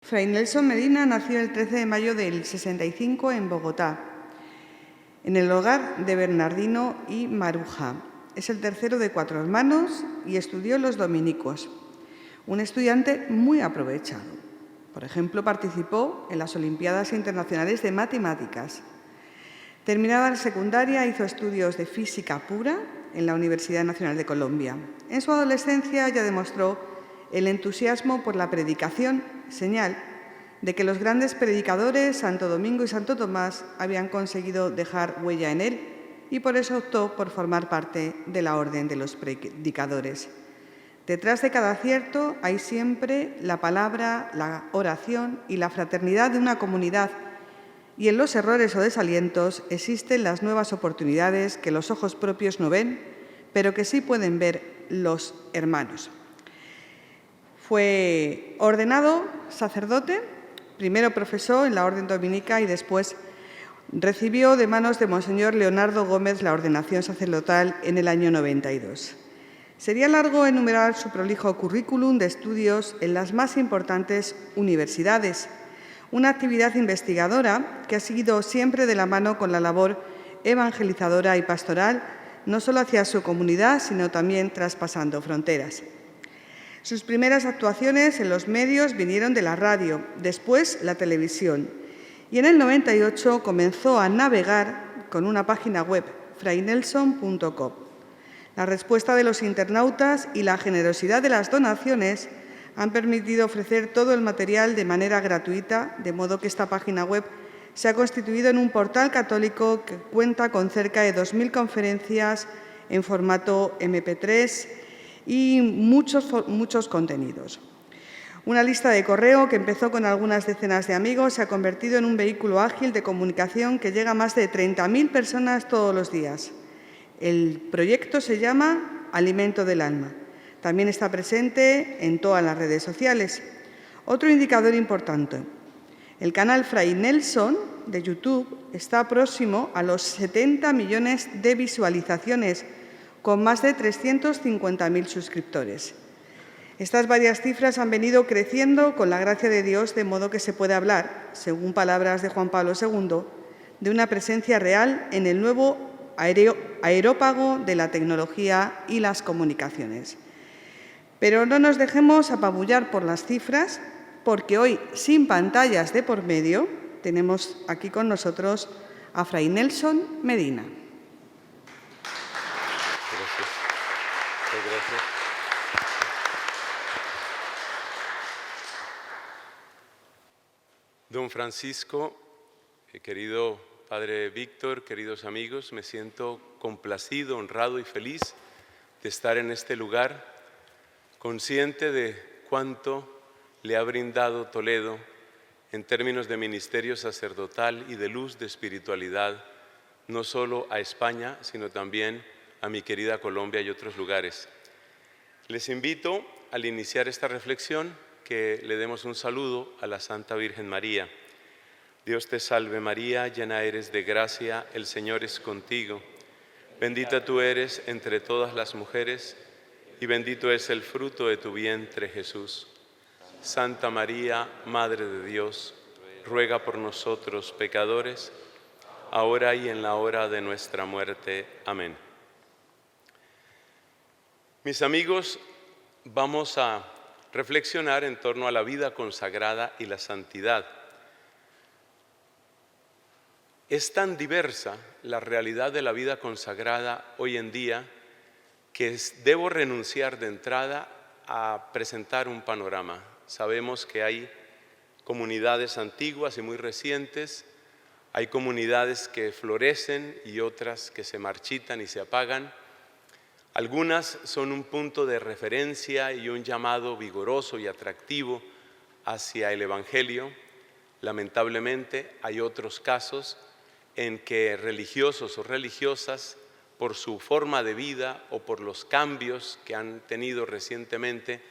Fray Nelson Medina nació el 13 de mayo del 65 en Bogotá, en el hogar de Bernardino y Maruja. Es el tercero de 4 hermanos y estudió en los dominicos. Un estudiante muy aprovechado. Por ejemplo, participó en las Olimpiadas Internacionales de Matemáticas. Terminada la secundaria, hizo estudios de física pura en la Universidad Nacional de Colombia. En su adolescencia ya demostró el entusiasmo por la predicación, señal de que los grandes predicadores Santo Domingo y Santo Tomás habían conseguido dejar huella en él y por eso optó por formar parte de la Orden de los Predicadores. Detrás de cada acierto hay siempre la palabra, la oración y la fraternidad de una comunidad, y en los errores o desalientos existen las nuevas oportunidades que los ojos propios no ven, pero que sí pueden ver los hermanos. Fue ordenado sacerdote, primero profesó en la Orden Dominica y después recibió de manos de Monseñor Leonardo Gómez la ordenación sacerdotal en el año 92. Sería largo enumerar su prolijo currículum de estudios en las más importantes universidades, una actividad investigadora que ha seguido siempre de la mano con la labor evangelizadora y pastoral, no solo hacia su comunidad, sino también traspasando fronteras. Sus primeras actuaciones en los medios vinieron de la radio, después la televisión, y en el 98 comenzó a navegar con una página web, fraynelson.com. La respuesta de los internautas y la generosidad de las donaciones han permitido ofrecer todo el material de manera gratuita, de modo que esta página web se ha constituido en un portal católico que cuenta con cerca de 2.000 conferencias en formato MP3 y muchos contenidos. Una lista de correo que empezó con algunas decenas de amigos se ha convertido en un vehículo ágil de comunicación que llega a más de 30.000 personas todos los días. El proyecto se llama Alimento del Alma. También está presente en todas las redes sociales. Otro indicador importante, el canal Fray Nelson de YouTube está próximo a los 70 millones de visualizaciones, con más de 350.000 suscriptores. Estas varias cifras han venido creciendo con la gracia de Dios, de modo que se puede hablar, según palabras de Juan Pablo II, de una presencia real en el nuevo aerópago de la tecnología y las comunicaciones. Pero no nos dejemos apabullar por las cifras, porque hoy, sin pantallas de por medio, tenemos aquí con nosotros a Fray Nelson Medina. Gracias. Muchas gracias. Don Francisco, querido Padre Víctor, queridos amigos, me siento complacido, honrado y feliz de estar en este lugar, consciente de cuánto le ha brindado Toledo en términos de ministerio sacerdotal y de luz de espiritualidad, no solo a España, sino también a mi querida Colombia y otros lugares. Les invito, al iniciar esta reflexión, que le demos un saludo a la Santa Virgen María. Dios te salve María, llena eres de gracia, el Señor es contigo. Bendita tú eres entre todas las mujeres, y bendito es el fruto de tu vientre, Jesús. Santa María, Madre de Dios, ruega por nosotros pecadores, ahora y en la hora de nuestra muerte. Amén. Mis amigos, vamos a reflexionar en torno a la vida consagrada y la santidad. Es tan diversa la realidad de la vida consagrada hoy en día que debo renunciar de entrada a presentar un panorama. Sabemos que hay comunidades antiguas y muy recientes, hay comunidades que florecen y otras que se marchitan y se apagan. Algunas son un punto de referencia y un llamado vigoroso y atractivo hacia el Evangelio. Lamentablemente hay otros casos en que religiosos o religiosas, por su forma de vida o por los cambios que han tenido recientemente,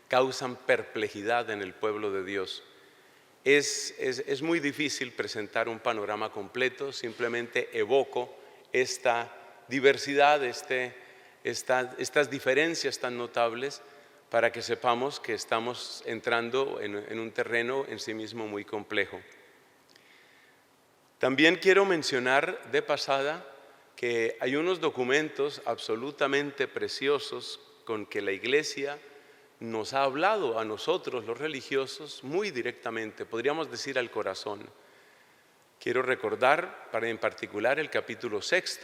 causan perplejidad en el pueblo de Dios. Es muy difícil presentar un panorama completo, simplemente evoco esta diversidad, estas diferencias tan notables para que sepamos que estamos entrando en un terreno en sí mismo muy complejo. También quiero mencionar de pasada que hay unos documentos absolutamente preciosos con que la Iglesia nos ha hablado a nosotros, los religiosos, muy directamente, podríamos decir al corazón. Quiero recordar en particular el capítulo 6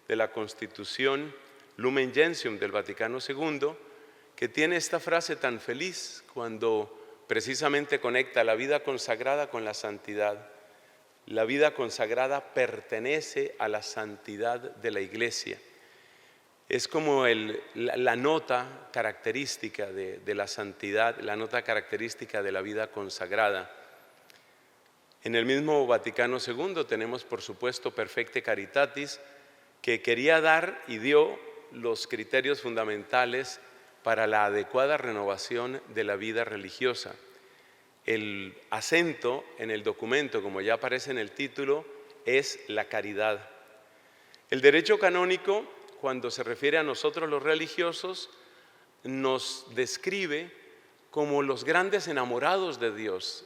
de la Constitución Lumen Gentium del Vaticano II, que tiene esta frase tan feliz cuando precisamente conecta la vida consagrada con la santidad. La vida consagrada pertenece a la santidad de la Iglesia. Es como la nota característica de la santidad, la nota característica de la vida consagrada. En el mismo Vaticano II tenemos, por supuesto, Perfecte Caritatis, que quería dar y dio los criterios fundamentales para la adecuada renovación de la vida religiosa. El acento en el documento, como ya aparece en el título, es la caridad. El derecho canónico, cuando se refiere a nosotros los religiosos, nos describe como los grandes enamorados de Dios.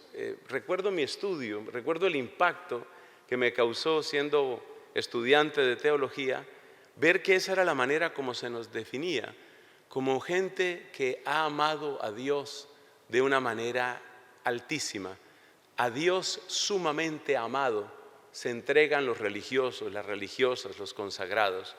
Recuerdo mi estudio, recuerdo el impacto que me causó siendo estudiante de teología, ver que esa era la manera como se nos definía, como gente que ha amado a Dios de una manera altísima. A Dios sumamente amado se entregan los religiosos, las religiosas, los consagrados.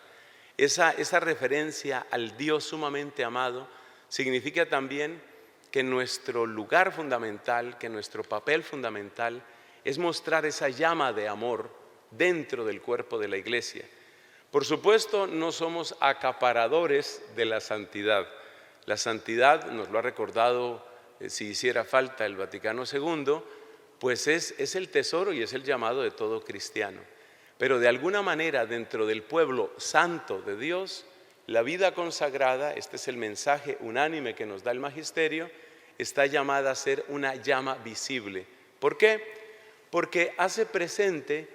Esa referencia al Dios sumamente amado significa también que nuestro lugar fundamental, que nuestro papel fundamental es mostrar esa llama de amor dentro del cuerpo de la Iglesia. Por supuesto, no somos acaparadores de la santidad. La santidad, nos lo ha recordado si hiciera falta el Vaticano II, pues es el tesoro y es el llamado de todo cristiano. Pero de alguna manera dentro del pueblo santo de Dios, la vida consagrada, este es el mensaje unánime que nos da el magisterio, está llamada a ser una llama visible. ¿Por qué? Porque hace presentes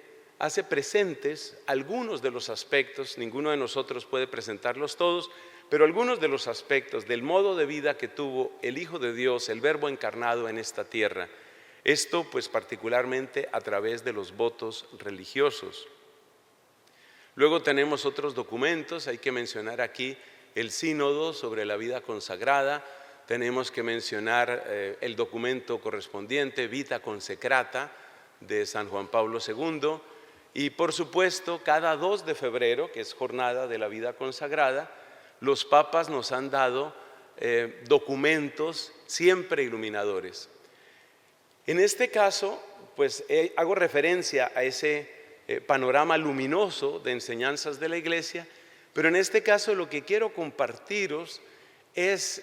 algunos de los aspectos, ninguno de nosotros puede presentarlos todos, pero algunos de los aspectos del modo de vida que tuvo el Hijo de Dios, el Verbo encarnado en esta tierra. Esto pues particularmente a través de los votos religiosos. Luego tenemos otros documentos, hay que mencionar aquí el sínodo sobre la vida consagrada, tenemos que mencionar el documento correspondiente, Vita Consecrata, de San Juan Pablo II, y por supuesto cada 2 de febrero, que es jornada de la vida consagrada, los papas nos han dado documentos siempre iluminadores. En este caso, pues hago referencia a ese panorama luminoso de enseñanzas de la Iglesia, pero en este caso lo que quiero compartiros es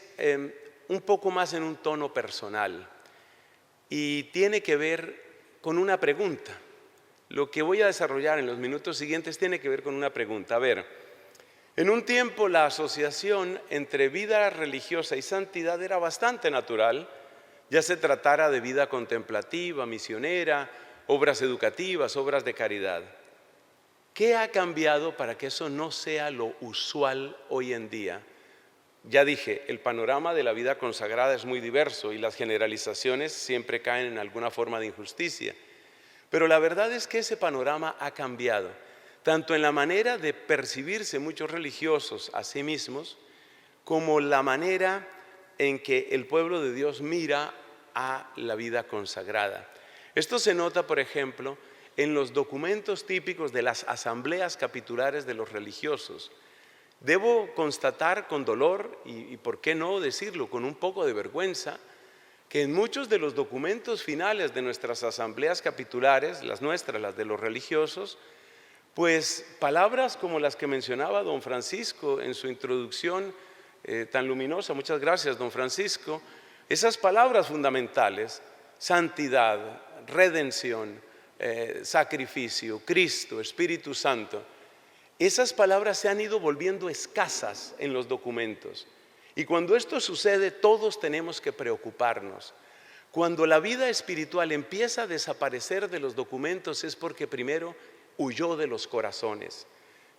un poco más en un tono personal y tiene que ver con una pregunta. Lo que voy a desarrollar en los minutos siguientes tiene que ver con una pregunta. A ver, en un tiempo la asociación entre vida religiosa y santidad era bastante natural, ya se tratara de vida contemplativa, misionera, obras educativas, obras de caridad. ¿Qué ha cambiado para que eso no sea lo usual hoy en día? Ya dije, el panorama de la vida consagrada es muy diverso y las generalizaciones siempre caen en alguna forma de injusticia. Pero la verdad es que ese panorama ha cambiado, tanto en la manera de percibirse muchos religiosos a sí mismos, como la manera en que el pueblo de Dios mira a la vida consagrada. Esto se nota, por ejemplo, en los documentos típicos de las asambleas capitulares de los religiosos. Debo constatar con dolor, y por qué no decirlo, con un poco de vergüenza, que en muchos de los documentos finales de nuestras asambleas capitulares, las nuestras, las de los religiosos, pues palabras como las que mencionaba don Francisco en su introducción tan luminosa, muchas gracias don Francisco, esas palabras fundamentales, santidad, redención, sacrificio, Cristo, Espíritu Santo, esas palabras se han ido volviendo escasas en los documentos. Y cuando esto sucede, todos tenemos que preocuparnos. Cuando la vida espiritual empieza a desaparecer de los documentos es porque primero huyó de los corazones.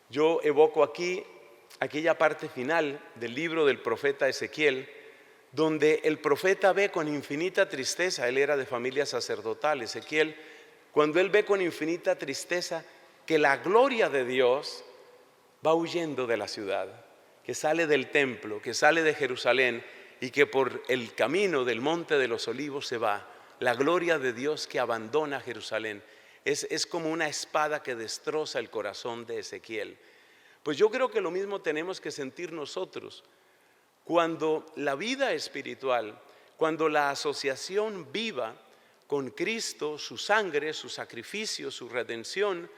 Yo evoco aquí aquella parte final del libro del profeta Ezequiel, donde el profeta ve con infinita tristeza, él era de familia sacerdotal, Ezequiel, cuando él ve con infinita tristeza que la gloria de Dios va huyendo de la ciudad, que sale del templo, que sale de Jerusalén y que por el camino del Monte de los Olivos se va. La gloria de Dios que abandona Jerusalén es como una espada que destroza el corazón de Ezequiel. Pues yo creo que lo mismo tenemos que sentir nosotros. Cuando la vida espiritual, cuando la asociación viva con Cristo, su sangre, su sacrificio, su redención,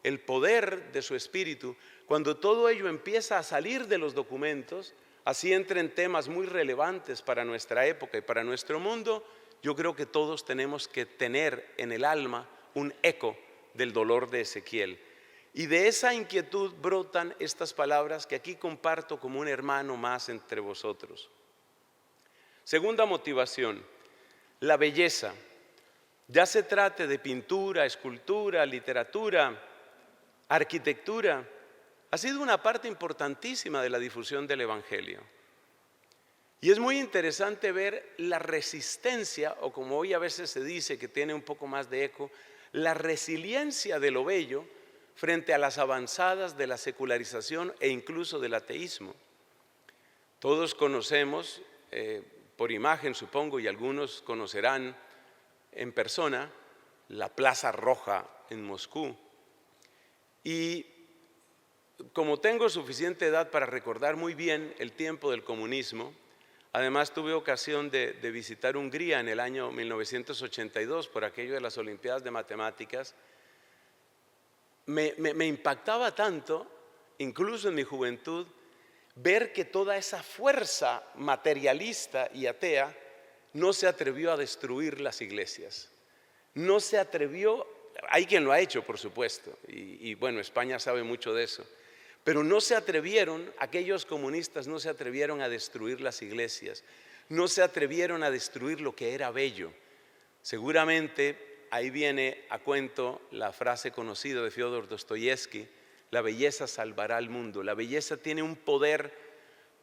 el poder de su Espíritu, cuando todo ello empieza a salir de los documentos, así entren temas muy relevantes para nuestra época y para nuestro mundo, yo creo que todos tenemos que tener en el alma un eco del dolor de Ezequiel. Y de esa inquietud brotan estas palabras que aquí comparto como un hermano más entre vosotros. Segunda motivación, la belleza. Ya se trate de pintura, escultura, literatura, arquitectura, ha sido una parte importantísima de la difusión del Evangelio. Y es muy interesante ver la resistencia, o como hoy a veces se dice que tiene un poco más de eco, la resiliencia de lo bello frente a las avanzadas de la secularización e incluso del ateísmo. Todos conocemos, por imagen supongo, y algunos conocerán en persona, la Plaza Roja en Moscú. Y como tengo suficiente edad para recordar muy bien el tiempo del comunismo, además tuve ocasión de visitar Hungría en el año 1982 por aquello de las Olimpiadas de Matemáticas. Me impactaba tanto, incluso en mi juventud, ver que toda esa fuerza materialista y atea no se atrevió a destruir las iglesias. No se atrevió, hay quien lo ha hecho por supuesto, y bueno, España sabe mucho de eso, pero no se atrevieron, aquellos comunistas no se atrevieron a destruir las iglesias, no se atrevieron a destruir lo que era bello. Seguramente ahí viene a cuento la frase conocida de Fyodor Dostoyevsky: la belleza salvará al mundo. La belleza tiene un poder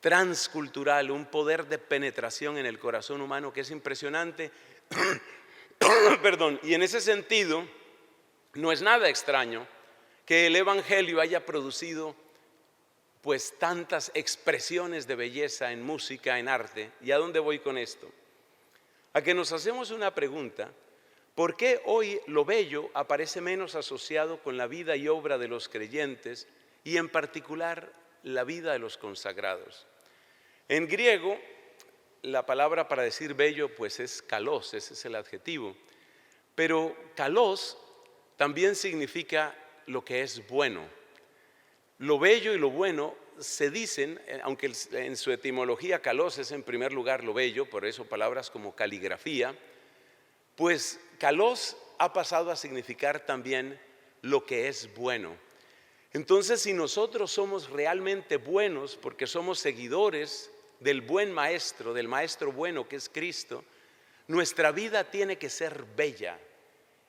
transcultural, un poder de penetración en el corazón humano que es impresionante. Perdón. Y en ese sentido, no es nada extraño que el Evangelio haya producido pues tantas expresiones de belleza en música, en arte. ¿Y a dónde voy con esto? A que nos hacemos una pregunta: ¿por qué hoy lo bello aparece menos asociado con la vida y obra de los creyentes y en particular la vida de los consagrados? En griego, la palabra para decir bello pues es kalos, ese es el adjetivo. Pero kalos también significa lo que es bueno. Lo bello y lo bueno se dicen, aunque en su etimología kalos es en primer lugar lo bello, por eso palabras como caligrafía, pues kalos ha pasado a significar también lo que es bueno. Entonces, si nosotros somos realmente buenos porque somos seguidores del buen maestro, del maestro bueno que es Cristo, nuestra vida tiene que ser bella.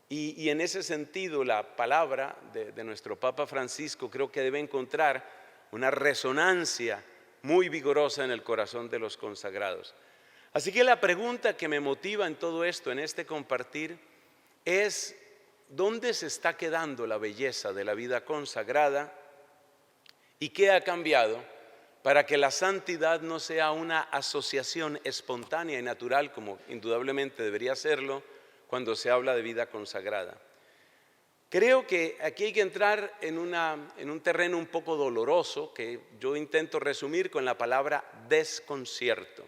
Y en ese sentido la palabra de nuestro Papa Francisco creo que debe encontrar una resonancia muy vigorosa en el corazón de los consagrados. Así que la pregunta que me motiva en todo esto, en este compartir, es: ¿dónde se está quedando la belleza de la vida consagrada? ¿Y qué ha cambiado para que la santidad no sea una asociación espontánea y natural, como indudablemente debería serlo cuando se habla de vida consagrada? Creo que aquí hay que entrar en un terreno un poco doloroso que yo intento resumir con la palabra desconcierto.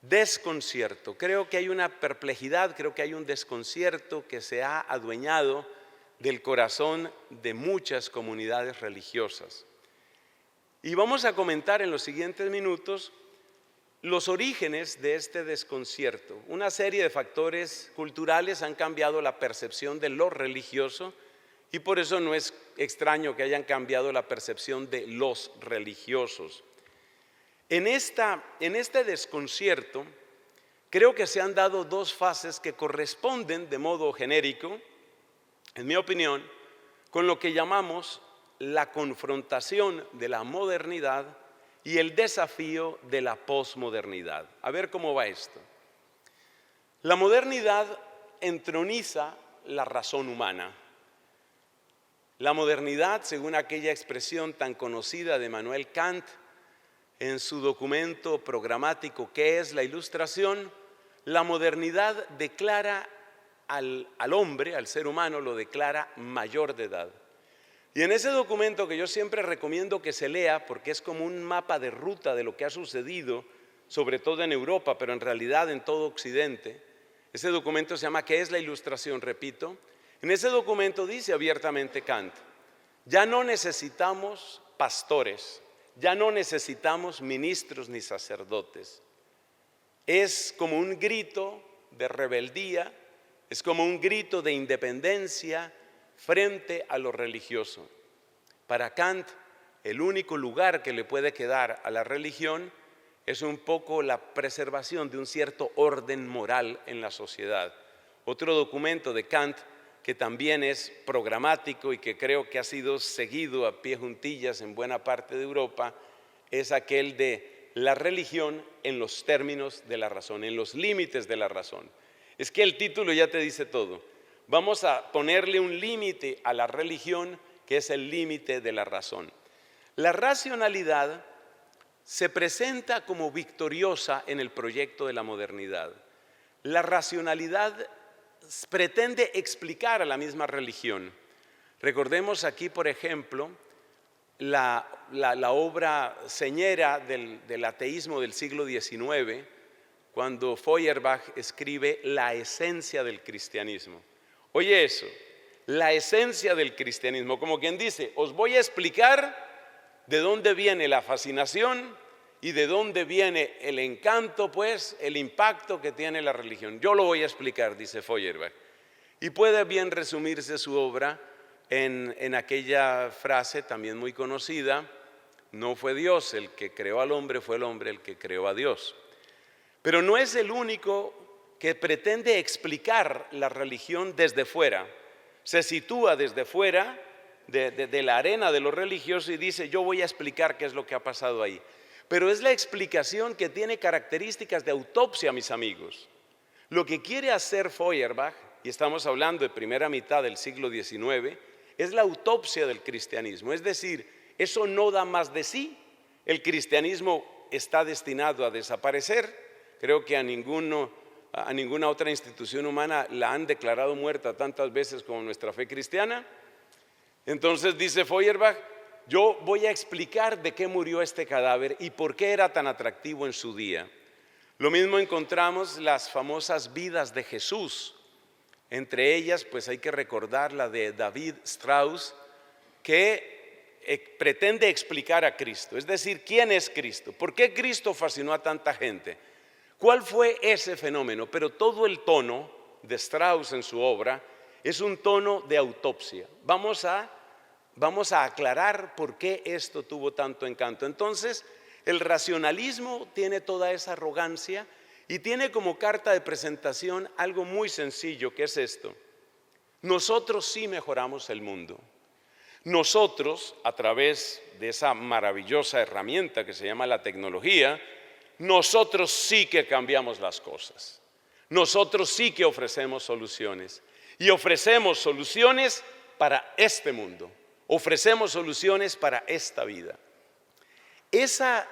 Desconcierto. Creo que hay una perplejidad, creo que hay un desconcierto que se ha adueñado del corazón de muchas comunidades religiosas. Y vamos a comentar en los siguientes minutos los orígenes de este desconcierto. Una serie de factores culturales han cambiado la percepción de lo religioso y por eso no es extraño que hayan cambiado la percepción de los religiosos. En este desconcierto creo que se han dado dos fases que corresponden de modo genérico, en mi opinión, con lo que llamamos la confrontación de la modernidad y el desafío de la posmodernidad. A ver cómo va esto. La modernidad entroniza la razón humana. La modernidad, según aquella expresión tan conocida de Immanuel Kant, en su documento programático ¿Qué es la Ilustración?, la modernidad declara al hombre, al ser humano, lo declara mayor de edad. Y en ese documento, que yo siempre recomiendo que se lea porque es como un mapa de ruta de lo que ha sucedido, sobre todo en Europa, pero en realidad en todo Occidente, ese documento se llama ¿Qué es la Ilustración?, repito. En ese documento dice abiertamente Kant: ya no necesitamos pastores, ya no necesitamos ministros ni sacerdotes. Es como un grito de rebeldía, es como un grito de independencia frente a lo religioso. Para Kant, el único lugar que le puede quedar a la religión es un poco la preservación de un cierto orden moral en la sociedad. Otro documento de Kant que también es programático y que creo que ha sido seguido a pie juntillas en buena parte de Europa es aquel de la religión en los términos de la razón, en los límites de la razón. Es que el título ya te dice todo. Vamos a ponerle un límite a la religión, que es el límite de la razón. La racionalidad se presenta como victoriosa en el proyecto de la modernidad. La racionalidad pretende explicar a la misma religión. Recordemos aquí, por ejemplo, la obra señera del ateísmo del siglo XIX, cuando Feuerbach escribe La esencia del cristianismo. Oye eso, la esencia del cristianismo, como quien dice, os voy a explicar de dónde viene la fascinación y de dónde viene el encanto, pues, el impacto que tiene la religión. Yo lo voy a explicar, dice Feuerbach. Y puede bien resumirse su obra en aquella frase también muy conocida: no fue Dios el que creó al hombre, fue el hombre el que creó a Dios. Pero no es el único que pretende explicar la religión desde fuera. Se sitúa desde fuera de la arena de lo religioso y dice: yo voy a explicar qué es lo que ha pasado ahí. Pero es la explicación que tiene características de autopsia, mis amigos. Lo que quiere hacer Feuerbach, y estamos hablando de primera mitad del siglo XIX, es la autopsia del cristianismo. Es decir, eso no da más de sí. El cristianismo está destinado a desaparecer. Creo que a ninguna otra institución humana la han declarado muerta tantas veces como nuestra fe cristiana. Entonces dice Feuerbach: yo voy a explicar de qué murió este cadáver y por qué era tan atractivo en su día. Lo mismo encontramos las famosas vidas de Jesús. Entre ellas, pues hay que recordar la de David Strauss, que pretende explicar a Cristo. Es decir, ¿quién es Cristo? ¿Por qué Cristo fascinó a tanta gente? ¿Cuál fue ese fenómeno? Pero todo el tono de Strauss en su obra es un tono de autopsia. Vamos a aclarar por qué esto tuvo tanto encanto. Entonces, el racionalismo tiene toda esa arrogancia y tiene como carta de presentación algo muy sencillo, que es esto: nosotros sí mejoramos el mundo. Nosotros, a través de esa maravillosa herramienta que se llama la tecnología, nosotros sí que cambiamos las cosas. Nosotros sí que ofrecemos soluciones. Y ofrecemos soluciones para este mundo. Ofrecemos soluciones para esta vida. Esa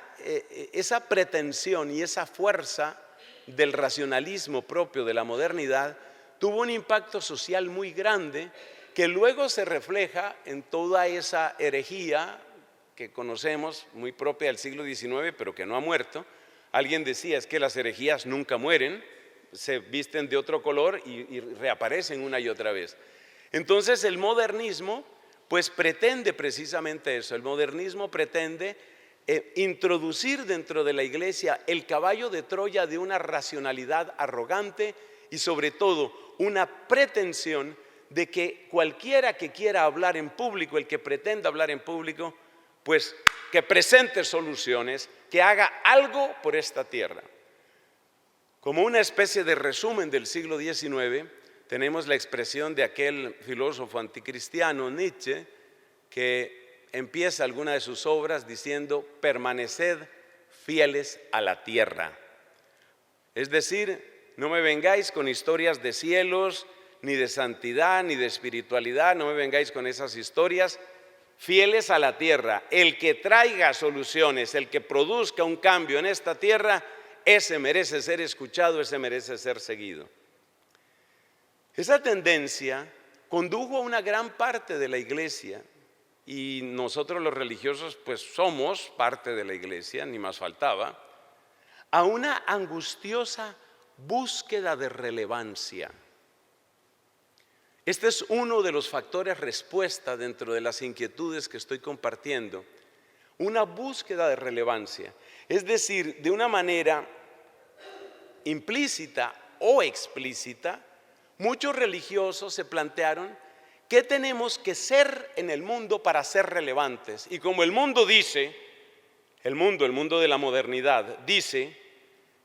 pretensión y esa fuerza del racionalismo propio de la modernidad tuvo un impacto social muy grande, que luego se refleja en toda esa herejía que conocemos, muy propia del siglo XIX, pero que no ha muerto. Alguien decía: es que las herejías nunca mueren, se visten de otro color y reaparecen una y otra vez. Entonces el modernismo pues pretende precisamente eso. El modernismo pretende introducir dentro de la iglesia el caballo de Troya de una racionalidad arrogante y sobre todo una pretensión de que cualquiera que quiera hablar en público, el que pretenda hablar en público, pues que presente soluciones, que haga algo por esta tierra. Como una especie de resumen del siglo XIX, tenemos la expresión de aquel filósofo anticristiano Nietzsche, que empieza alguna de sus obras diciendo: permaneced fieles a la tierra. Es decir, no me vengáis con historias de cielos, ni de santidad, ni de espiritualidad, no me vengáis con esas historias. Fieles a la tierra, el que traiga soluciones, el que produzca un cambio en esta tierra, ese merece ser escuchado, ese merece ser seguido. Esa tendencia condujo a una gran parte de la iglesia, y nosotros los religiosos pues somos parte de la iglesia, ni más faltaba, a una angustiosa búsqueda de relevancia. Este es uno de los factores respuesta dentro de las inquietudes que estoy compartiendo, una búsqueda de relevancia. Es decir, de una manera implícita o explícita, muchos religiosos se plantearon qué tenemos que ser en el mundo para ser relevantes. Y como el mundo dice, el mundo de la modernidad dice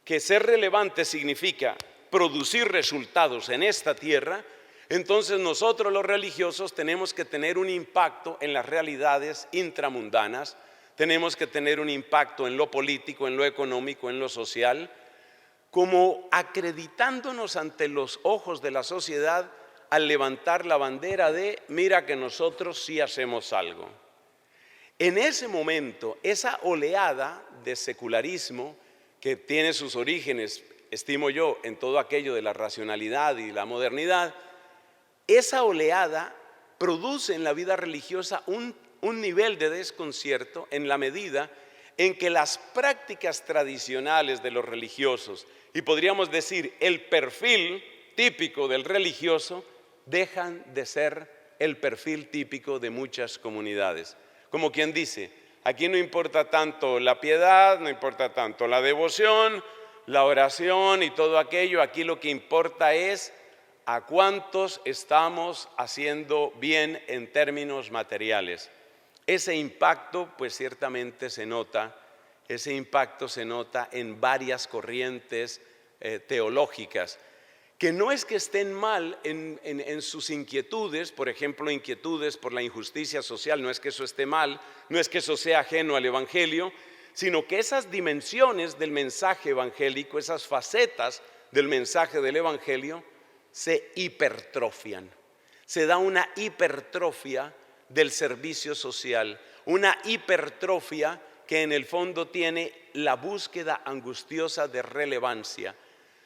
que ser relevante significa producir resultados en esta tierra, entonces nosotros los religiosos tenemos que tener un impacto en las realidades intramundanas, tenemos que tener un impacto en lo político, en lo económico, en lo social, como acreditándonos ante los ojos de la sociedad al levantar la bandera de mira que nosotros sí hacemos algo. En ese momento, esa oleada de secularismo que tiene sus orígenes, estimo yo, en todo aquello de la racionalidad y la modernidad, esa oleada produce en la vida religiosa un nivel de desconcierto en la medida en que las prácticas tradicionales de los religiosos, y podríamos decir el perfil típico del religioso, dejan de ser el perfil típico de muchas comunidades. Como quien dice, aquí no importa tanto la piedad, no importa tanto la devoción, la oración y todo aquello, aquí lo que importa es a cuántos estamos haciendo bien en términos materiales. Ese impacto pues ciertamente se nota, ese impacto se nota en varias corrientes teológicas, que no es que estén mal en sus inquietudes, por ejemplo, inquietudes por la injusticia social, no es que eso esté mal, no es que eso sea ajeno al Evangelio, sino que esas dimensiones del mensaje evangélico, esas facetas del mensaje del Evangelio, se hipertrofian. Se da una hipertrofia del servicio social, una hipertrofia que en el fondo tiene la búsqueda angustiosa de relevancia.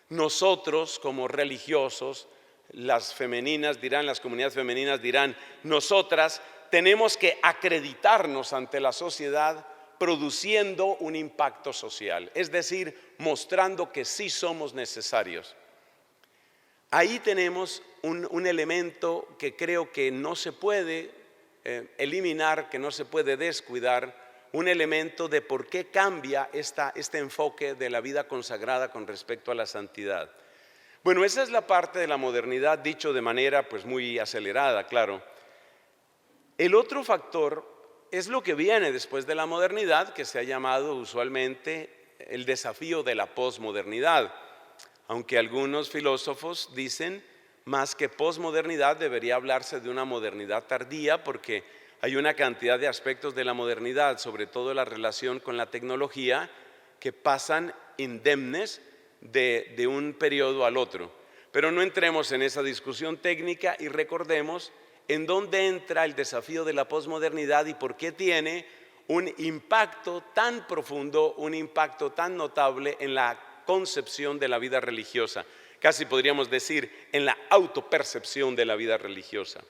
Nosotros como religiosos, las femeninas dirán, las comunidades femeninas dirán, nosotras tenemos que acreditarnos ante la sociedad produciendo un impacto social, es decir, mostrando que sí somos necesarios. Ahí tenemos un elemento que creo que no se puede eliminar, que no se puede descuidar, un elemento de por qué cambia este enfoque de la vida consagrada con respecto a la santidad. Bueno, esa es la parte de la modernidad, dicho de manera pues muy acelerada, claro. El otro factor es lo que viene después de la modernidad, que se ha llamado usualmente el desafío de la posmodernidad. Aunque algunos filósofos dicen, más que posmodernidad debería hablarse de una modernidad tardía, porque hay una cantidad de aspectos de la modernidad, sobre todo la relación con la tecnología, que pasan indemnes de un periodo al otro. Pero no entremos en esa discusión técnica y recordemos en dónde entra el desafío de la posmodernidad y por qué tiene un impacto tan profundo, un impacto tan notable en la concepción de la vida religiosa, casi podríamos decir en la autopercepción de la vida religiosa.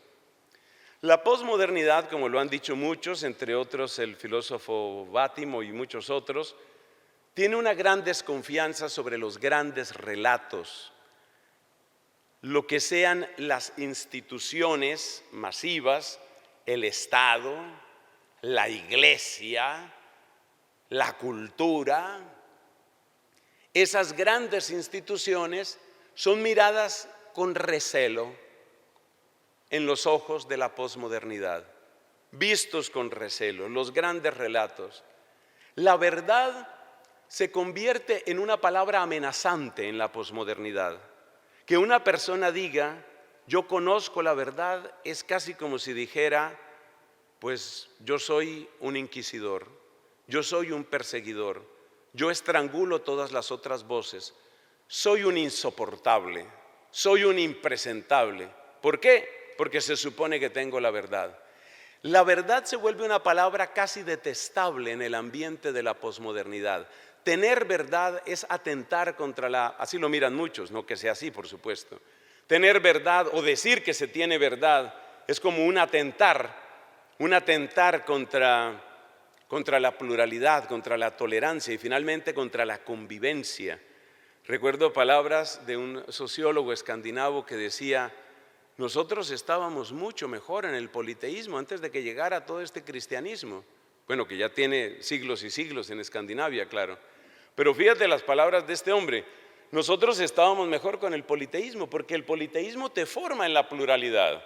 La posmodernidad, como lo han dicho muchos, entre otros el filósofo Bátimo y muchos otros, tiene una gran desconfianza sobre los grandes relatos, lo que sean las instituciones masivas, el Estado, la Iglesia, la cultura. Esas grandes instituciones son miradas con recelo en los ojos de la posmodernidad, vistos con recelo, los grandes relatos. La verdad se convierte en una palabra amenazante en la posmodernidad. Que una persona diga, yo conozco la verdad, es casi como si dijera, pues yo soy un inquisidor, yo soy un perseguidor, yo estrangulo todas las otras voces, soy un insoportable, soy un impresentable. ¿Por qué? Porque se supone que tengo la verdad. La verdad se vuelve una palabra casi detestable en el ambiente de la posmodernidad. Tener verdad es atentar contra así lo miran muchos, no que sea así, por supuesto. Tener verdad o decir que se tiene verdad es como un atentar contra la pluralidad, contra la tolerancia y finalmente contra la convivencia. Recuerdo palabras de un sociólogo escandinavo que decía: nosotros estábamos mucho mejor en el politeísmo antes de que llegara todo este cristianismo. Bueno, que ya tiene siglos y siglos en Escandinavia, claro. Pero fíjate las palabras de este hombre: nosotros estábamos mejor con el politeísmo, porque el politeísmo te forma en la pluralidad.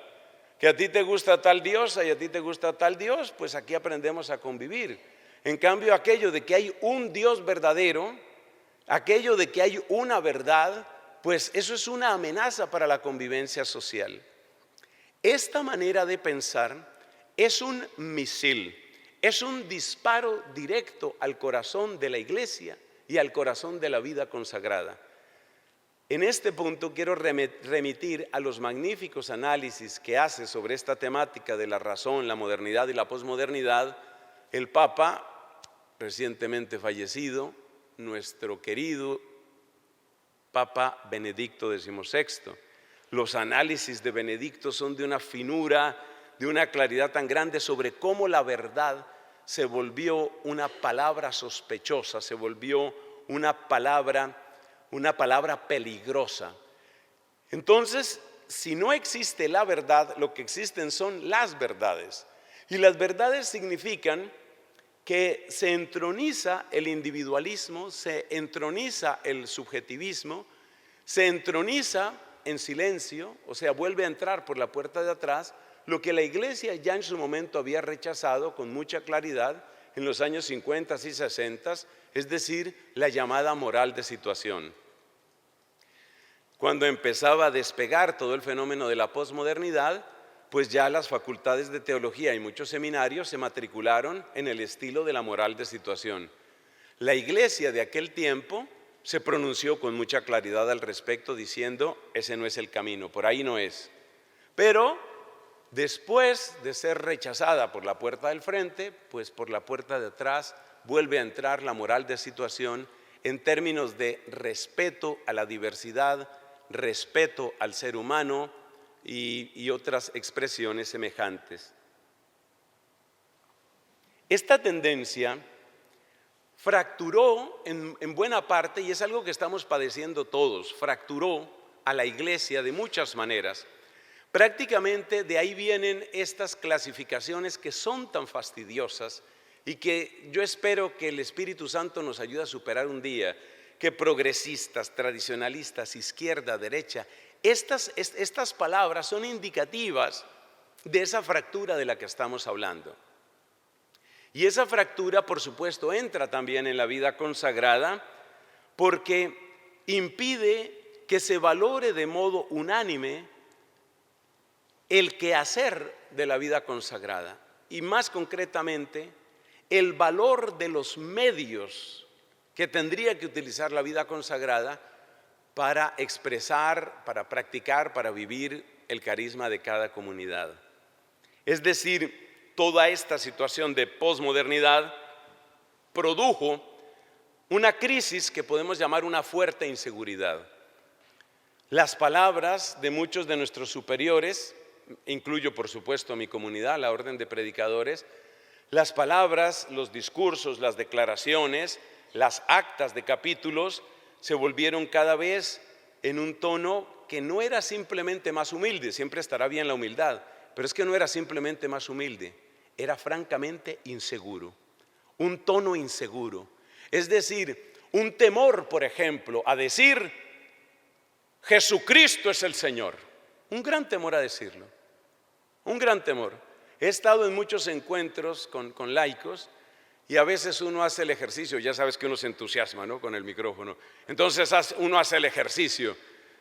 Que a ti te gusta tal diosa y a ti te gusta tal dios, pues aquí aprendemos a convivir. En cambio, aquello de que hay un Dios verdadero, aquello de que hay una verdad, pues eso es una amenaza para la convivencia social. Esta manera de pensar es un misil, es un disparo directo al corazón de la iglesia y al corazón de la vida consagrada. En este punto quiero remitir a los magníficos análisis que hace sobre esta temática de la razón, la modernidad y la posmodernidad el Papa recientemente fallecido, nuestro querido Papa Benedicto XVI. Los análisis de Benedicto son de una finura, de una claridad tan grande sobre cómo la verdad se volvió una palabra sospechosa, se volvió una palabra peligrosa. Entonces, si no existe la verdad, lo que existen son las verdades. Y las verdades significan que se entroniza el individualismo, se entroniza el subjetivismo, se entroniza en silencio, o sea, vuelve a entrar por la puerta de atrás, lo que la Iglesia ya en su momento había rechazado con mucha claridad en los años 50 y 60, es decir, la llamada moral de situación. Cuando empezaba a despegar todo el fenómeno de la posmodernidad, pues ya las facultades de teología y muchos seminarios se matricularon en el estilo de la moral de situación. La iglesia de aquel tiempo se pronunció con mucha claridad al respecto diciendo: ese no es el camino, por ahí no es. Pero después de ser rechazada por la puerta del frente, pues por la puerta de atrás vuelve a entrar la moral de situación en términos de respeto a la diversidad, respeto al ser humano y otras expresiones semejantes. Esta tendencia fracturó en buena parte, y es algo que estamos padeciendo todos, fracturó a la iglesia de muchas maneras. Prácticamente de ahí vienen estas clasificaciones que son tan fastidiosas y que yo espero que el Espíritu Santo nos ayude a superar un día, que progresistas, tradicionalistas, izquierda, derecha, estas palabras son indicativas de esa fractura de la que estamos hablando. Y esa fractura, por supuesto, entra también en la vida consagrada porque impide que se valore de modo unánime el quehacer de la vida consagrada y más concretamente el valor de los medios que tendría que utilizar la vida consagrada para expresar, para practicar, para vivir el carisma de cada comunidad. Es decir, toda esta situación de posmodernidad produjo una crisis que podemos llamar una fuerte inseguridad. Las palabras de muchos de nuestros superiores, incluyo por supuesto a mi comunidad, la Orden de Predicadores, las palabras, los discursos, las declaraciones, las actas de capítulos se volvieron cada vez en un tono que no era simplemente más humilde, siempre estará bien la humildad, pero es que no era simplemente más humilde, era francamente inseguro, un tono inseguro. Es decir, un temor, por ejemplo, a decir Jesucristo es el Señor, un gran temor a decirlo, un gran temor. He estado en muchos encuentros con laicos y a veces uno hace el ejercicio, ya sabes que uno se entusiasma, ¿no?, con el micrófono. Entonces uno hace el ejercicio,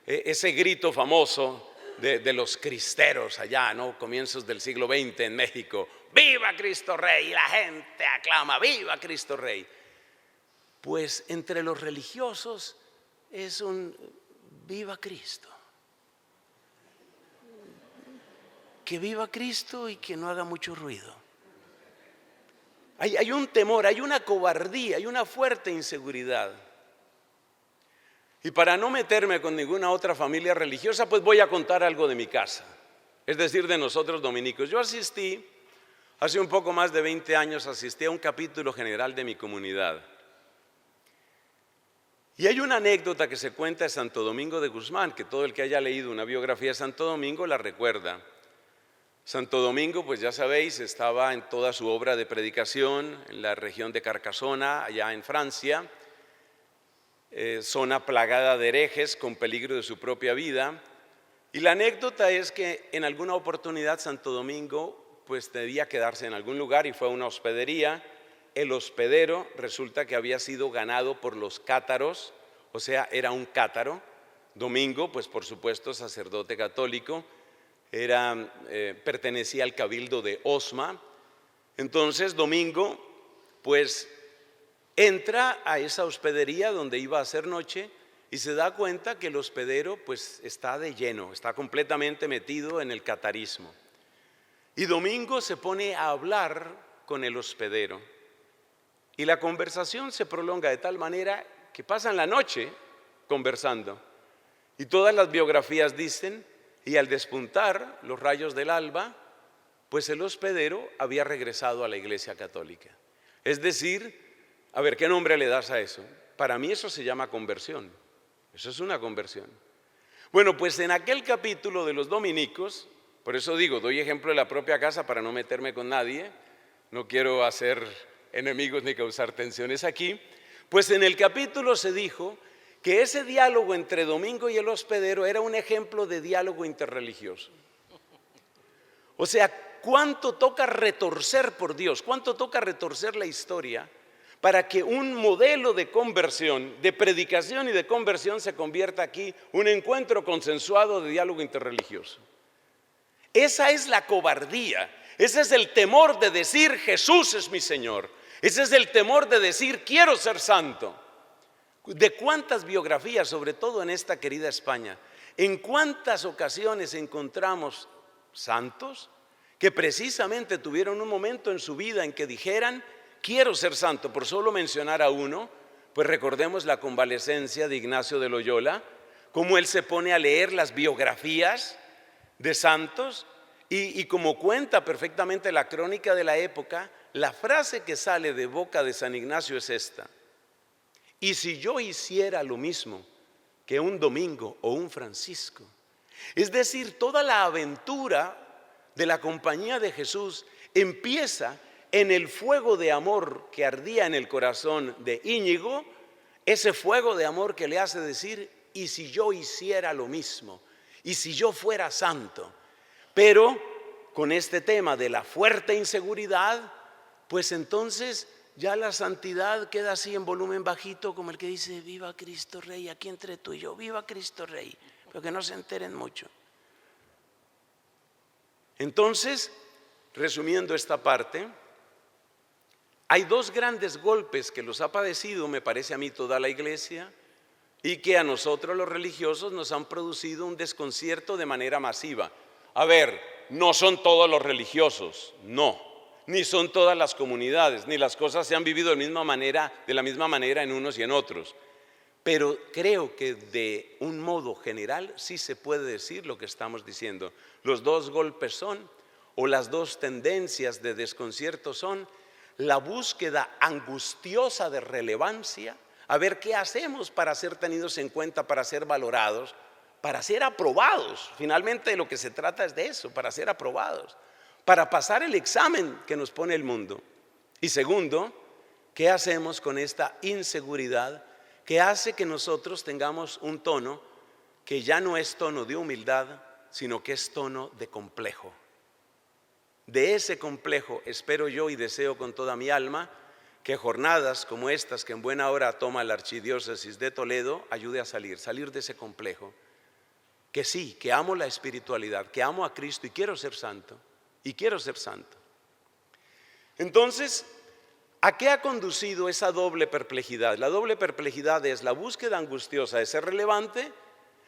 ese grito famoso de los cristeros allá, ¿no? Comienzos del siglo XX en México. ¡Viva Cristo Rey! Y la gente aclama, ¡viva Cristo Rey! Pues entre los religiosos es un ¡viva Cristo! Que viva Cristo y que no haga mucho ruido. Hay un temor, hay una cobardía, hay una fuerte inseguridad. Y para no meterme con ninguna otra familia religiosa, pues voy a contar algo de mi casa, es decir, de nosotros dominicos. Yo asistí, hace un poco más de 20 años, asistí a un capítulo general de mi comunidad. Y hay una anécdota que se cuenta de Santo Domingo de Guzmán, que todo el que haya leído una biografía de Santo Domingo la recuerda. Santo Domingo, pues ya sabéis, estaba en toda su obra de predicación en la región de Carcassona, allá en Francia, zona plagada de herejes con peligro de su propia vida. Y la anécdota es que en alguna oportunidad Santo Domingo pues debía quedarse en algún lugar y fue a una hospedería. El hospedero resulta que había sido ganado por los cátaros, o sea, era un cátaro. Domingo, pues por supuesto sacerdote católico, pertenecía al cabildo de Osma. Entonces Domingo pues entra a esa hospedería donde iba a hacer noche y se da cuenta que el hospedero pues está de lleno, está completamente metido en el catarismo. Y Domingo se pone a hablar con el hospedero y la conversación se prolonga de tal manera que pasan la noche conversando. Y todas las biografías dicen, y al despuntar los rayos del alba, pues el hospedero había regresado a la Iglesia Católica. Es decir, a ver, ¿qué nombre le das a eso? Para mí eso se llama conversión. Eso es una conversión. Bueno, pues en aquel capítulo de los dominicos, por eso digo, doy ejemplo de la propia casa para no meterme con nadie, no quiero hacer enemigos ni causar tensiones aquí, pues en el capítulo se dijo que ese diálogo entre Domingo y el hospedero era un ejemplo de diálogo interreligioso. O sea, cuánto toca retorcer por Dios, cuánto toca retorcer la historia para que un modelo de conversión, de predicación y de conversión se convierta aquí un encuentro consensuado de diálogo interreligioso. Esa es la cobardía, ese es el temor de decir Jesús es mi Señor, ese es el temor de decir quiero ser santo. ¿De cuántas biografías, sobre todo en esta querida España, en cuántas ocasiones encontramos santos que precisamente tuvieron un momento en su vida en que dijeran quiero ser santo? Por solo mencionar a uno, pues recordemos la convalecencia de Ignacio de Loyola, cómo él se pone a leer las biografías de santos y como cuenta perfectamente la crónica de la época, la frase que sale de boca de San Ignacio es esta: y si yo hiciera lo mismo que un Domingo o un Francisco. Es decir, toda la aventura de la compañía de Jesús empieza en el fuego de amor que ardía en el corazón de Íñigo, ese fuego de amor que le hace decir, y si yo hiciera lo mismo, y si yo fuera santo. Pero con este tema de la fuerte inseguridad, pues entonces ya la santidad queda así en volumen bajito, como el que dice viva Cristo Rey, aquí entre tú y yo, viva Cristo Rey, pero que no se enteren mucho. Entonces, resumiendo esta parte, hay dos grandes golpes que los ha padecido, me parece a mí, toda la iglesia, y que a nosotros los religiosos nos han producido un desconcierto de manera masiva. A ver, no son todos los religiosos, no, ni son todas las comunidades, ni las cosas se han vivido de la misma manera en unos y en otros. Pero creo que de un modo general sí se puede decir lo que estamos diciendo. Los dos golpes son, o las dos tendencias de desconcierto son, la búsqueda angustiosa de relevancia, a ver qué hacemos para ser tenidos en cuenta, para ser valorados, para ser aprobados. Finalmente de lo que se trata es de eso, para ser aprobados, para pasar el examen que nos pone el mundo. Y segundo, ¿qué hacemos con esta inseguridad que hace que nosotros tengamos un tono que ya no es tono de humildad, sino que es tono de complejo? De ese complejo espero yo y deseo con toda mi alma que jornadas como estas que en buena hora toma la Archidiócesis de Toledo ayude a salir de ese complejo. que sí, que amo la espiritualidad, que amo a Cristo y quiero ser santo, y quiero ser santo. Entonces, ¿a qué ha conducido esa doble perplejidad? La doble perplejidad es la búsqueda angustiosa de ser relevante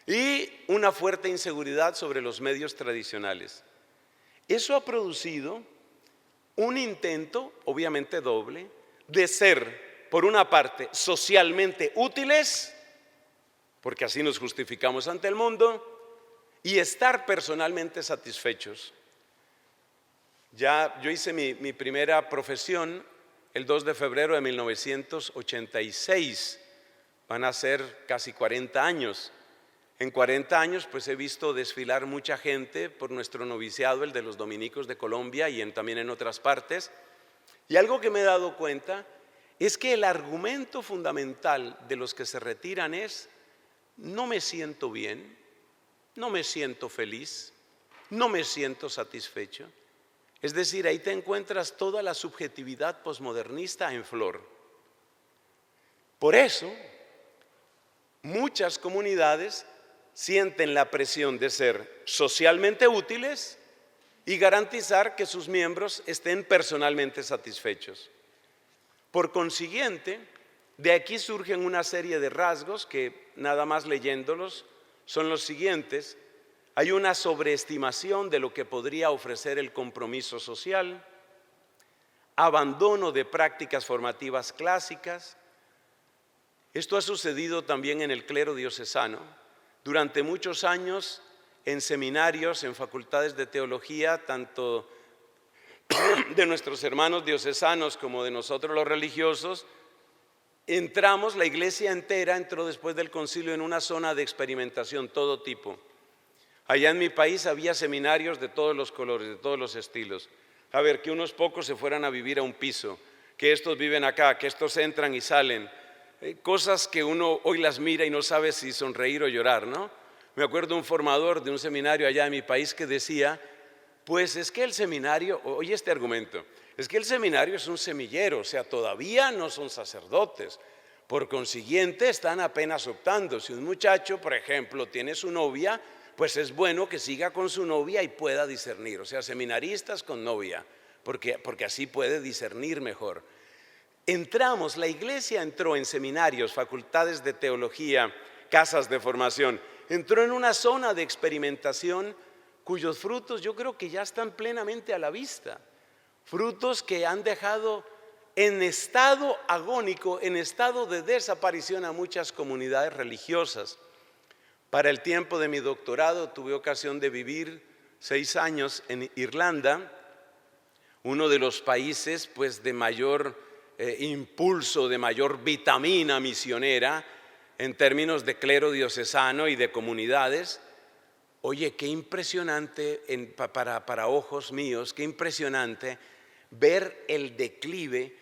y una fuerte inseguridad sobre los medios tradicionales. Eso ha producido un intento, obviamente doble, de ser, por una parte, socialmente útiles, porque así nos justificamos ante el mundo, y estar personalmente satisfechos. Ya yo hice mi primera profesión el 2 de febrero de 1986, van a ser casi 40 años. En 40 años pues he visto desfilar mucha gente por nuestro noviciado, el de los dominicos de Colombia y también en otras partes. Y algo que me he dado cuenta es que el argumento fundamental de los que se retiran es: no me siento bien, no me siento feliz, no me siento satisfecho. Es decir, ahí te encuentras toda la subjetividad posmodernista en flor. Por eso, muchas comunidades sienten la presión de ser socialmente útiles y garantizar que sus miembros estén personalmente satisfechos. Por consiguiente, de aquí surgen una serie de rasgos que, nada más leyéndolos, son los siguientes. Hay una sobreestimación de lo que podría ofrecer el compromiso social, abandono de prácticas formativas clásicas. Esto ha sucedido también en el clero diocesano. Durante muchos años, en seminarios, en facultades de teología, tanto de nuestros hermanos diocesanos como de nosotros los religiosos, entramos, la iglesia entera entró después del concilio en una zona de experimentación, todo tipo. Allá en mi país había seminarios de todos los colores, de todos los estilos. A ver, que unos pocos se fueran a vivir a un piso, que estos viven acá, que estos entran y salen. Cosas que uno hoy las mira y no sabe si sonreír o llorar, ¿no? Me acuerdo un formador de un seminario allá en mi país que decía: pues es que el seminario, oye este argumento, es que el seminario es un semillero, o sea, todavía no son sacerdotes. Por consiguiente, están apenas optando. Si un muchacho, por ejemplo, tiene su novia, pues es bueno que siga con su novia y pueda discernir. O sea, seminaristas con novia, porque así puede discernir mejor. La iglesia entró en seminarios, facultades de teología, casas de formación, entró en una zona de experimentación cuyos frutos yo creo que ya están plenamente a la vista. Frutos que han dejado en estado agónico, en estado de desaparición a muchas comunidades religiosas. Para el tiempo de mi doctorado tuve ocasión de vivir 6 años en Irlanda, uno de los países pues de mayor impulso, de mayor vitamina misionera en términos de clero diocesano y de comunidades. Oye, qué impresionante para ojos míos, qué impresionante ver el declive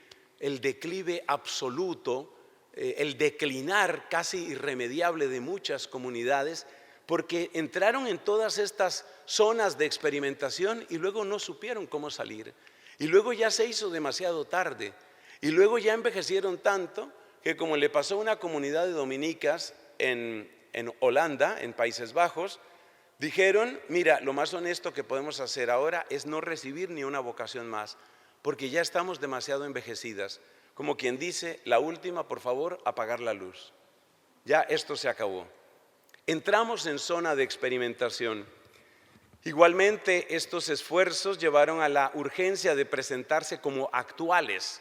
absoluto, el declinar casi irremediable de muchas comunidades, porque entraron en todas estas zonas de experimentación y luego no supieron cómo salir. Y luego ya se hizo demasiado tarde. Y luego ya envejecieron tanto que, como le pasó a una comunidad de dominicas en Holanda, en Países Bajos, dijeron: mira, lo más honesto que podemos hacer ahora es no recibir ni una vocación más, porque ya estamos demasiado envejecidas. Como quien dice, la última, por favor, apagar la luz. Ya esto se acabó. Entramos en zona de experimentación. Igualmente, estos esfuerzos llevaron a la urgencia de presentarse como actuales.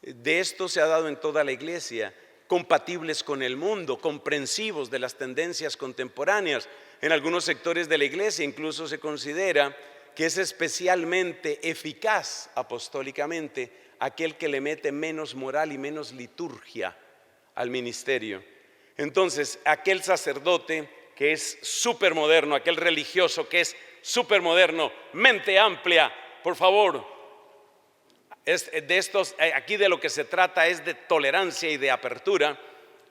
De esto se ha dado en toda la iglesia, compatibles con el mundo, comprensivos de las tendencias contemporáneas. En algunos sectores de la iglesia incluso se considera que es especialmente eficaz apostólicamente aquel que le mete menos moral y menos liturgia al ministerio. Entonces, aquel sacerdote que es súper moderno, aquel religioso que es súper moderno, mente amplia, por favor, aquí de lo que se trata es de tolerancia y de apertura.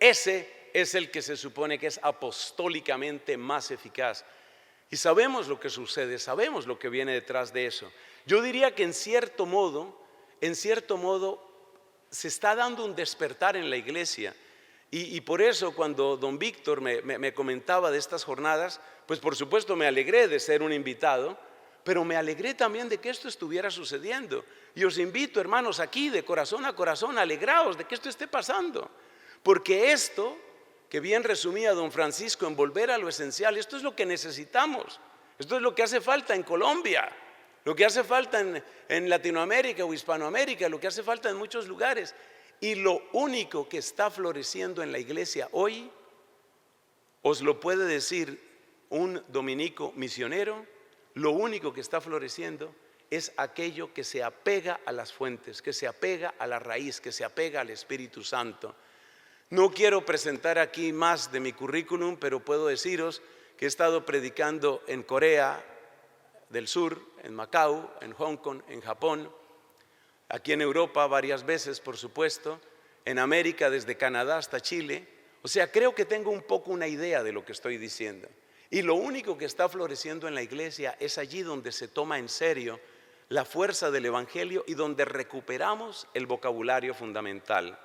Ese es el que se supone que es apostólicamente más eficaz. Y sabemos lo que sucede, sabemos lo que viene detrás de eso. Yo diría que en cierto modo, se está dando un despertar en la iglesia. Y por eso cuando don Víctor me comentaba de estas jornadas, pues por supuesto me alegré de ser un invitado, pero me alegré también de que esto estuviera sucediendo. Y os invito, hermanos, aquí de corazón a corazón, alegraos de que esto esté pasando. Porque esto, que bien resumía don Francisco en volver a lo esencial, esto es lo que necesitamos. Esto es lo que hace falta en Colombia, lo que hace falta en Latinoamérica o Hispanoamérica, lo que hace falta en muchos lugares. Y lo único que está floreciendo en la iglesia hoy, os lo puede decir un dominico misionero, lo único que está floreciendo es aquello que se apega a las fuentes, que se apega a la raíz, que se apega al Espíritu Santo. No quiero presentar aquí más de mi currículum, pero puedo deciros que he estado predicando en Corea del Sur, en Macao, en Hong Kong, en Japón, aquí en Europa varias veces, por supuesto, en América desde Canadá hasta Chile. O sea, creo que tengo un poco una idea de lo que estoy diciendo. Y lo único que está floreciendo en la iglesia es allí donde se toma en serio la fuerza del Evangelio y donde recuperamos el vocabulario fundamental.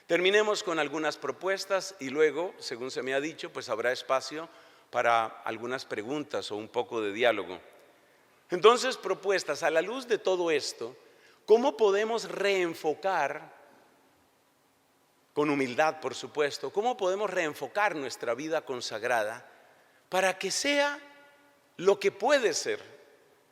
Terminemos con algunas propuestas y luego, según se me ha dicho, pues habrá espacio para algunas preguntas o un poco de diálogo. Entonces, propuestas a la luz de todo esto, ¿cómo podemos reenfocar, con humildad por supuesto, cómo podemos reenfocar nuestra vida consagrada para que sea lo que puede ser,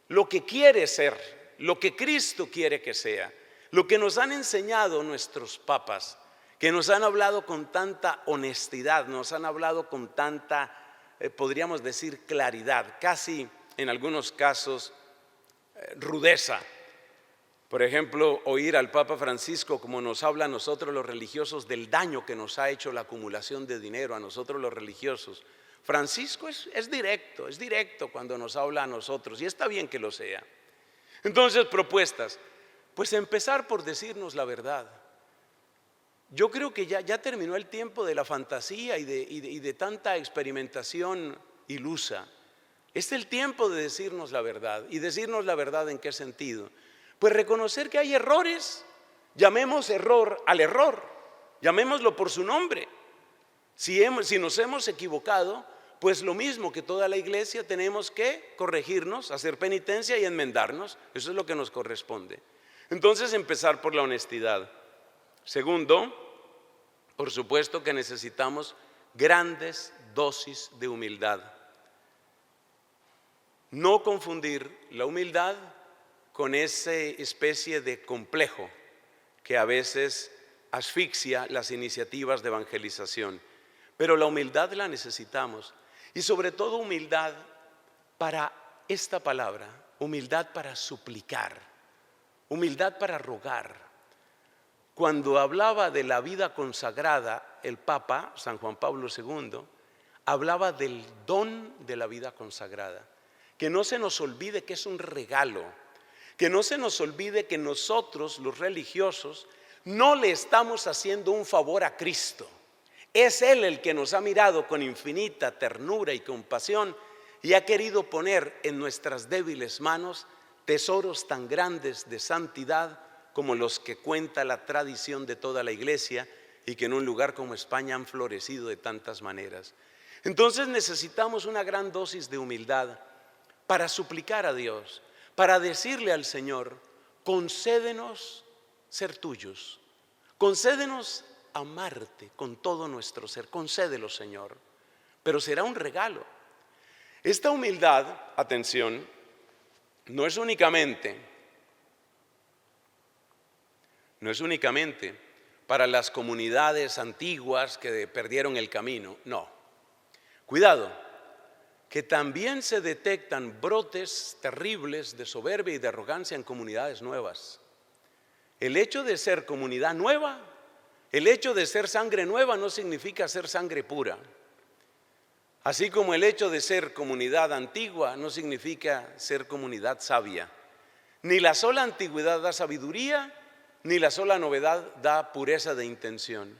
lo que quiere ser, lo que Cristo quiere que sea, lo que nos han enseñado nuestros papas, que nos han hablado con tanta honestidad, nos han hablado con tanta, podríamos decir, claridad, casi en algunos casos rudeza? Por ejemplo, oír al Papa Francisco como nos habla a nosotros los religiosos del daño que nos ha hecho la acumulación de dinero a nosotros los religiosos. Francisco es directo cuando nos habla a nosotros y está bien que lo sea. Entonces, propuestas, pues empezar por decirnos la verdad. Yo creo que ya terminó el tiempo de la fantasía y de tanta experimentación ilusa. Es el tiempo de decirnos la verdad. ¿Y decirnos la verdad en qué sentido? Pues reconocer que hay errores. Llamemos error al error, llamémoslo por su nombre. Si nos hemos equivocado, pues lo mismo que toda la iglesia tenemos que corregirnos, hacer penitencia y enmendarnos. Eso es lo que nos corresponde. Entonces, empezar por la honestidad. Segundo, por supuesto que necesitamos grandes dosis de humildad. No confundir la humildad con esa especie de complejo que a veces asfixia las iniciativas de evangelización. Pero la humildad la necesitamos. Y sobre todo humildad para esta palabra, humildad para suplicar, humildad para rogar. Cuando hablaba de la vida consagrada, el Papa, San Juan Pablo II, hablaba del don de la vida consagrada. Que no se nos olvide que es un regalo, que no se nos olvide que nosotros, los religiosos, no le estamos haciendo un favor a Cristo. Es Él el que nos ha mirado con infinita ternura y compasión y ha querido poner en nuestras débiles manos tesoros tan grandes de santidad como los que cuenta la tradición de toda la iglesia y que en un lugar como España han florecido de tantas maneras. Entonces necesitamos una gran dosis de humildad para suplicar a Dios, para decirle al Señor: concédenos ser tuyos, concédenos amarte con todo nuestro ser, concédelo, Señor, pero será un regalo. Esta humildad, atención, no es únicamente para las comunidades antiguas que perdieron el camino, no. Cuidado, que también se detectan brotes terribles de soberbia y de arrogancia en comunidades nuevas. El hecho de ser comunidad nueva, el hecho de ser sangre nueva no significa ser sangre pura. Así como el hecho de ser comunidad antigua no significa ser comunidad sabia. Ni la sola antigüedad da sabiduría, ni la sola novedad da pureza de intención.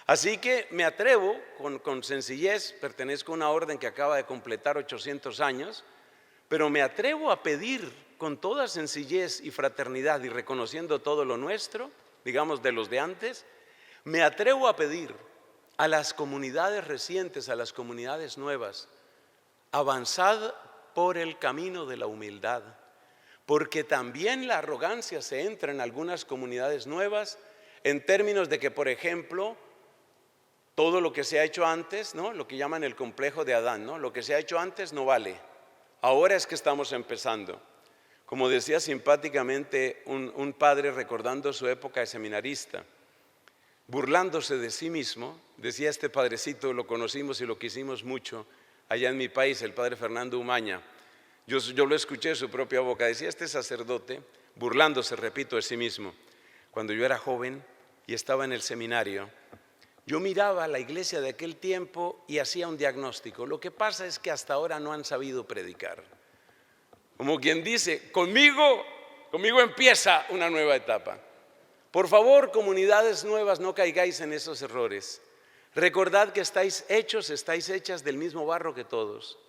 Así que me atrevo con sencillez, pertenezco a una orden que acaba de completar 800 años, pero me atrevo a pedir con toda sencillez y fraternidad y reconociendo todo lo nuestro, digamos de los de antes, Me atrevo a pedir a las comunidades recientes, a las comunidades nuevas, avanzad por el camino de la humildad, porque también la arrogancia se entra en algunas comunidades nuevas en términos de que, por ejemplo, todo lo que se ha hecho antes, ¿no?, lo que llaman el complejo de Adán, ¿no?, lo que se ha hecho antes no vale, ahora es que estamos empezando. Como decía simpáticamente un padre recordando su época de seminarista, burlándose de sí mismo, decía este padrecito, lo conocimos y lo quisimos mucho allá en mi país, el padre Fernando Umaña. Yo lo escuché de su propia boca, decía este sacerdote, burlándose, repito, de sí mismo: cuando yo era joven y estaba en el seminario, yo miraba la iglesia de aquel tiempo y hacía un diagnóstico. Lo que pasa es que hasta ahora no han sabido predicar. Como quien dice, conmigo empieza una nueva etapa. Por favor, comunidades nuevas, no caigáis en esos errores. Recordad que estáis hechas del mismo barro que todos.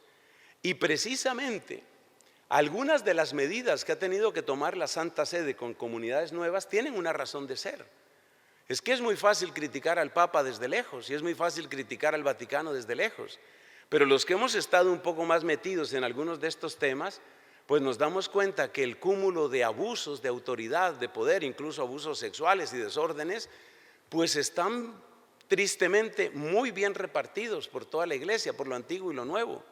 Y precisamente, algunas de las medidas que ha tenido que tomar la Santa Sede con comunidades nuevas tienen una razón de ser. Es que es muy fácil criticar al Papa desde lejos y es muy fácil criticar al Vaticano desde lejos. Pero los que hemos estado un poco más metidos en algunos de estos temas, pues nos damos cuenta que el cúmulo de abusos de autoridad, de poder, incluso abusos sexuales y desórdenes, pues están tristemente muy bien repartidos por toda la iglesia, por lo antiguo y lo nuevo.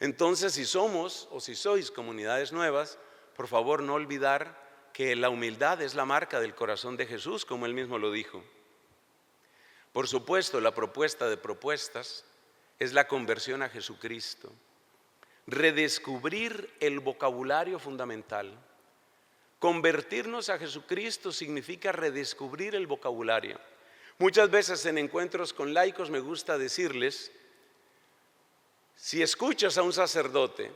Entonces, si somos o si sois comunidades nuevas, por favor no olvidar que la humildad es la marca del corazón de Jesús, como él mismo lo dijo. Por supuesto, la propuesta de propuestas es la conversión a Jesucristo. Redescubrir el vocabulario fundamental. Convertirnos a Jesucristo significa redescubrir el vocabulario. Muchas veces en encuentros con laicos me gusta decirles: si escuchas a un sacerdote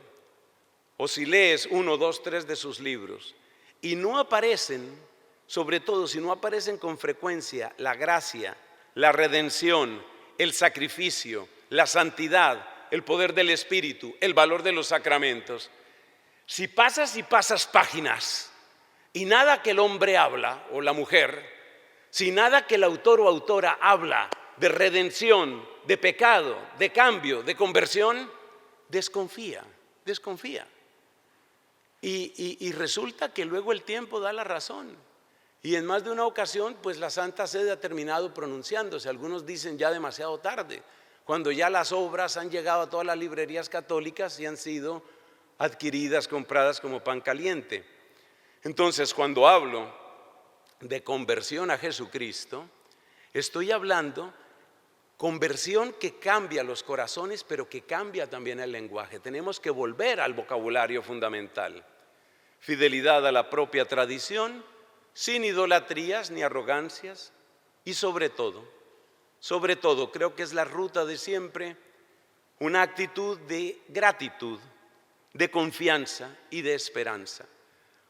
o si lees 1, 2, 3 de sus libros y no aparecen, sobre todo si no aparecen con frecuencia la gracia, la redención, el sacrificio, la santidad, el poder del Espíritu, el valor de los sacramentos, si pasas y pasas páginas y nada que el hombre habla o la mujer, si nada que el autor o autora habla de redención, de pecado, de cambio, de conversión, desconfía. Y resulta que luego el tiempo da la razón. Y en más de una ocasión, pues la Santa Sede ha terminado pronunciándose. Algunos dicen ya demasiado tarde, cuando ya las obras han llegado a todas las librerías católicas y han sido adquiridas, compradas como pan caliente. Entonces, cuando hablo de conversión a Jesucristo, estoy hablando conversión que cambia los corazones, pero que cambia también el lenguaje. Tenemos que volver al vocabulario fundamental. Fidelidad a la propia tradición, sin idolatrías ni arrogancias, y sobre todo, creo que es la ruta de siempre, una actitud de gratitud, de confianza y de esperanza.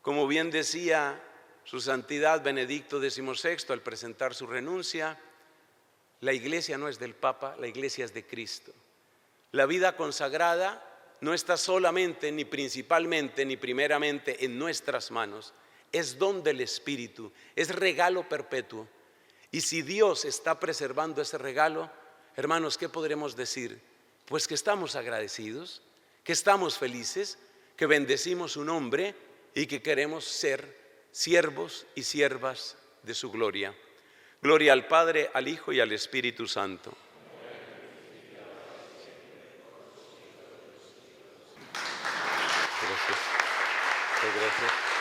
Como bien decía su Santidad Benedicto XVI al presentar su renuncia, la iglesia no es del Papa, la iglesia es de Cristo. La vida consagrada no está solamente, ni principalmente, ni primeramente en nuestras manos. Es don del Espíritu, es regalo perpetuo. Y si Dios está preservando ese regalo, hermanos, ¿qué podremos decir? Pues que estamos agradecidos, que estamos felices, que bendecimos su nombre y que queremos ser siervos y siervas de su gloria. Gloria al Padre, al Hijo y al Espíritu Santo. Gracias. Muchas gracias.